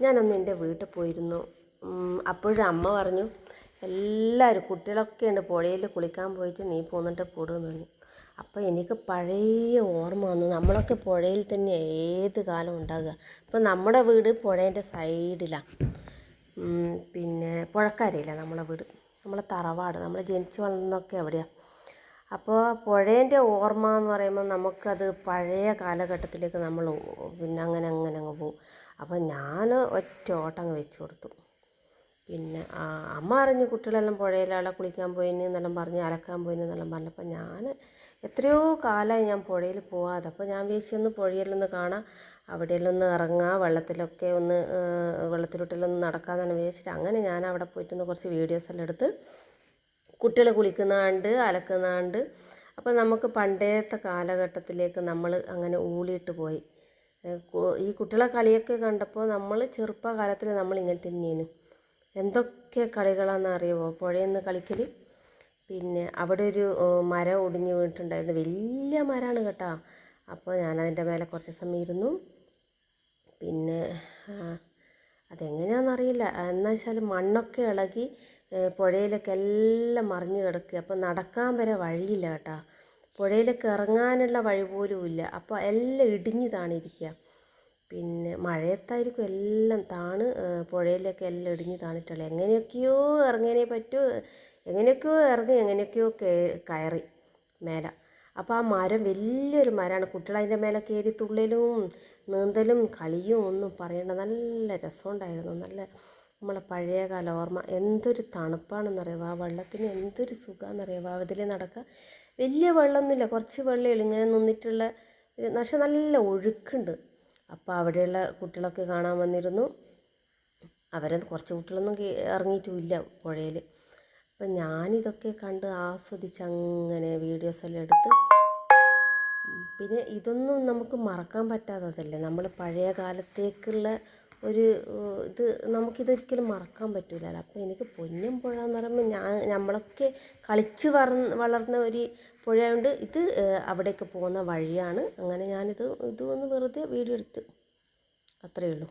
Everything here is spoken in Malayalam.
ഞാനൊന്ന് എൻ്റെ വീട്ടിൽ പോയിരുന്നു. അപ്പോഴും അമ്മ പറഞ്ഞു എല്ലാവരും കുട്ടികളൊക്കെ ഉണ്ട് പുഴയിൽ കുളിക്കാൻ പോയിട്ട് നീ പോന്നിട്ട് പോടുമെന്ന് പറഞ്ഞു. അപ്പോൾ എനിക്ക് പഴയ ഓർമ്മ വന്നു. നമ്മളൊക്കെ പുഴയിൽ തന്നെ ഏത് കാലം ഉണ്ടാകുക. അപ്പോൾ നമ്മുടെ വീട് പുഴേൻ്റെ സൈഡിലാണ്. പിന്നെ പുഴക്കരയില്ല നമ്മളെ വീട്, നമ്മളെ തറവാട്, നമ്മൾ ജനിച്ച് വളർന്നൊക്കെ എവിടെയാണ്. അപ്പോൾ പുഴേൻ്റെ ഓർമ്മ എന്ന് പറയുമ്പോൾ നമുക്കത് പഴയ കാലഘട്ടത്തിലേക്ക് നമ്മൾ പിന്നെ അങ്ങനെ അങ്ങ് പോകും. അപ്പോൾ ഞാൻ ഒറ്റ ഓട്ടം അങ്ങ് വെച്ച് കൊടുത്തു. പിന്നെ അമ്മ അറിഞ്ഞ് കുട്ടികളെല്ലാം പുഴയിലാളെ കുളിക്കാൻ പോയിന് എന്നെല്ലാം പറഞ്ഞ് അലക്കാൻ പോയിന് എന്നെല്ലാം പറഞ്ഞപ്പോൾ ഞാൻ എത്രയോ കാലമായി ഞാൻ പുഴയിൽ പോകാതെ. അപ്പോൾ ഞാൻ വിചാരിച്ചൊന്ന് പുഴയിലൊന്ന് കാണാം, അവിടെയെല്ലാം ഒന്ന് ഇറങ്ങാം, വെള്ളത്തിലൊക്കെ ഒന്ന് വെള്ളത്തിലോട്ടെല്ലാം നടക്കാമെന്ന് വിചാരിച്ചിട്ട് അങ്ങനെ ഞാൻ അവിടെ പോയിട്ടൊന്ന് കുറച്ച് വീഡിയോസെല്ലാം എടുത്ത് കുട്ടികൾ കുളിക്കുന്ന കണ്ട് അലക്കുന്ന കണ്ട്. അപ്പോൾ നമുക്ക് പണ്ടത്തെ കാലഘട്ടത്തിലേക്ക് നമ്മൾ അങ്ങനെ ഊളിയിട്ട് പോയി. ഈ കുട്ടികളെ കളിയൊക്കെ കണ്ടപ്പോൾ നമ്മൾ ചെറുപ്പകാലത്തിൽ നമ്മൾ ഇങ്ങനെ തന്നെയാണ്. എന്തൊക്കെ കളികളാണെന്ന് അറിയുമോ പുഴയിൽ നിന്ന് കളിക്കൽ. പിന്നെ അവിടെ ഒരു മരം ഒടിഞ്ഞ് വീണിട്ടുണ്ടായിരുന്നു, വലിയ മരമാണ് കേട്ടോ. അപ്പോൾ ഞാനതിൻ്റെ മേലെ കുറച്ച് സമയം ഇരുന്നു. പിന്നെ അതെങ്ങനെയാണെന്നറിയില്ല, എന്നാൽ വെച്ചാൽ മണ്ണൊക്കെ ഇളകി പുഴയിലൊക്കെ എല്ലാം മറിഞ്ഞ് കിടക്കുക. അപ്പോൾ നടക്കാൻ വരെ വഴിയില്ല കേട്ടോ, പുഴയിലേക്ക് ഇറങ്ങാനുള്ള വഴി പോലും ഇല്ല. അപ്പോൾ എല്ലാം ഇടിഞ്ഞ് താണിരിക്കുക. പിന്നെ മഴയത്തായിരിക്കും എല്ലാം താണ് പുഴയിലൊക്കെ എല്ലാം ഇടിഞ്ഞ് താണിട്ടുള്ളത്. എങ്ങനെയൊക്കെയോ ഇറങ്ങിയതിനെ പറ്റൂ, എങ്ങനെയൊക്കെയോ ഇറങ്ങി എങ്ങനെയൊക്കെയോ കയറി മേലെ. അപ്പോൾ ആ മരം വലിയൊരു മരമാണ്. കുട്ടികൾ അതിൻ്റെ മേലെ കയറി തുള്ളലും നീന്തലും കളിയും ഒന്നും പറയണ്ട, നല്ല രസമുണ്ടായിരുന്നു. നല്ല നമ്മളെ പഴയകാല ഓർമ്മ. എന്തൊരു തണുപ്പാണെന്നറിയാമോ ആ വെള്ളത്തിന്, എന്തൊരു സുഖമാണെന്നറിയാമോ അതിൽ നടക്കുക. വലിയ വെള്ളമൊന്നുമില്ല, കുറച്ച് വെള്ളമേ ഉള്ളൂ ഇങ്ങനെ നിന്നിട്ടുള്ള. പക്ഷെ നല്ല ഒഴുക്കുണ്ട്. അപ്പോൾ അവിടെയുള്ള കുട്ടികളൊക്കെ കാണാൻ വന്നിരുന്നു. കുറച്ച് കുട്ടികളൊന്നും ഇറങ്ങിയിട്ടുമില്ല പുഴയിൽ. അപ്പം ഞാനിതൊക്കെ കണ്ട് ആസ്വദിച്ച് അങ്ങനെ വീഡിയോസെല്ലാം എടുത്ത്. പിന്നെ ഇതൊന്നും നമുക്ക് മറക്കാൻ പറ്റാത്തതല്ലേ, നമ്മൾ പഴയ കാലത്തേക്കുള്ള ഒരു ഇത് നമുക്കിതൊരിക്കലും മറക്കാൻ പറ്റില്ലല്ലോ. അപ്പോൾ എനിക്ക് പൊന്നം പുഴ എന്ന് പറയുമ്പോൾ നമ്മളൊക്കെ കളിച്ച് വളർന്ന ഒരു പുഴയുണ്ട്. ഇത് അവിടേക്ക് പോകുന്ന വഴിയാണ്. അങ്ങനെ ഞാനിത് ഒന്ന് വെറുതെ വീഡിയോ എടുത്ത്, അത്രയേ ഉള്ളൂ.